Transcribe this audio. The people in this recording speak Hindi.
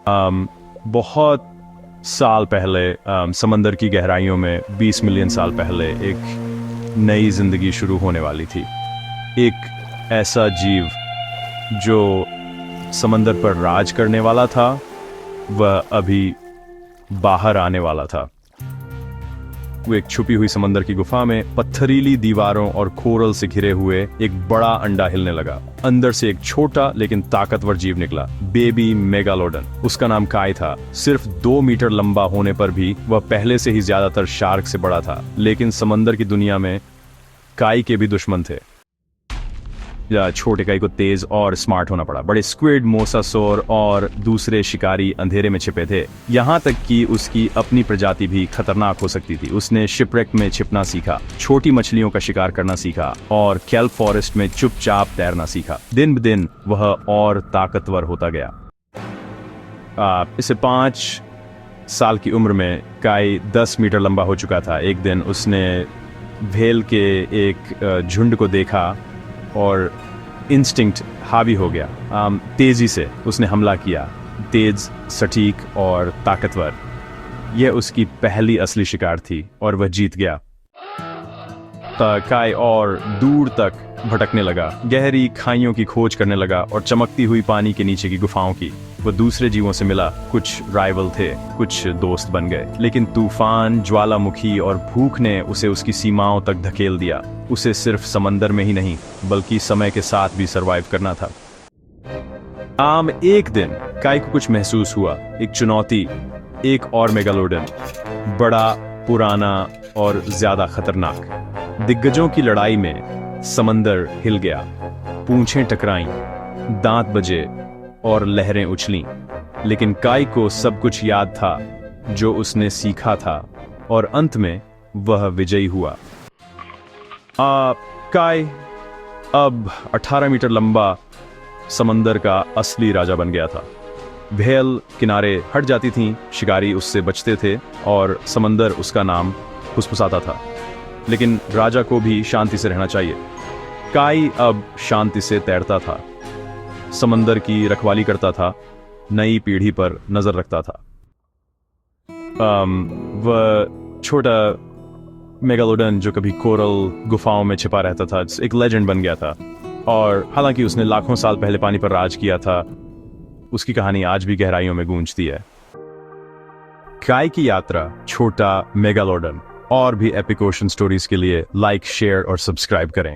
बहुत साल पहले समंदर की गहराइयों में 20 मिलियन साल पहले एक नई जिंदगी शुरू होने वाली थी। एक ऐसा जीव जो समंदर पर राज करने वाला था, वह अभी बाहर आने वाला था। वो एक छुपी हुई समंदर की गुफा में पत्थरीली दीवारों और कोरल से घिरे हुए एक बड़ा अंडा हिलने लगा। अंदर से एक छोटा लेकिन ताकतवर जीव निकला, बेबी मेगालोडन। उसका नाम काय था। सिर्फ 2 मीटर लंबा होने पर भी वह पहले से ही ज्यादातर शार्क से बड़ा था। लेकिन समंदर की दुनिया में काय के भी दुश्मन थे। छोटे काई को तेज और स्मार्ट होना पड़ा। बड़े स्क्विड, मोसासोर और दूसरे शिकारी अंधेरे में छिपे थे। यहाँ तक कि उसकी अपनी प्रजाति भी खतरनाक हो सकती थी। उसने शिपरेक में छिपना सीखा, छोटी मछलियों का शिकार करना सीखा और केल्प फॉरेस्ट में चुपचाप तैरना सीखा। दिन ब दिन वह और ताकतवर होता गया। इसे 5 साल की उम्र में काई 10 मीटर लंबा हो चुका था। एक दिन उसने भेल के एक झुंड को देखा और इंस्टिंक्ट हावी हो गया। तेजी से उसने हमला किया, तेज, सटीक और ताकतवर। यह उसकी पहली असली शिकार थी और वह जीत गया। काय और दूर तक भटकने लगा, गहरी खाइयों की खोज करने लगा और चमकती हुई पानी के नीचे की गुफाओं की। वो दूसरे जीवों से मिला, कुछ राइवल थे, कुछ दोस्त बन गए। लेकिन तूफान, ज्वालामुखी और भूख ने उसे उसकी सीमाओं तक धकेल दिया। उसे सिर्फ समंदर में ही नहीं बल्कि समय के साथ भी सरवाइव करना था। एक दिन काय को कुछ महसूस हुआ, एक चुनौती, एक और मेगालोडन, बड़ा, पुराना और ज्यादा खतरनाक। दिग्गजों की लड़ाई में समंदर हिल गया, पूंछें टकराईं, दांत बजे और लहरें उछलीं। लेकिन काय को सब कुछ याद था जो उसने सीखा था और अंत में वह विजयी हुआ। काय अब 18 मीटर लंबा समंदर का असली राजा बन गया था। भेल किनारे हट जाती थीं, शिकारी उससे बचते थे और समंदर उसका नाम फुसफुसाता था। लेकिन राजा को भी शांति से रहना चाहिए। काय अब शांति से तैरता था, समंदर की रखवाली करता था, नई पीढ़ी पर नजर रखता था। वह छोटा मेगालोडन जो कभी कोरल गुफाओं में छिपा रहता था, एक लेजेंड बन गया था। और हालांकि उसने लाखों साल पहले पानी पर राज किया था, उसकी कहानी आज भी गहराइयों में गूंजती है। काय की यात्रा, छोटा मेगालोडन। और भी एपिक ओशन स्टोरीज के लिए लाइक, शेयर और सब्सक्राइब करें।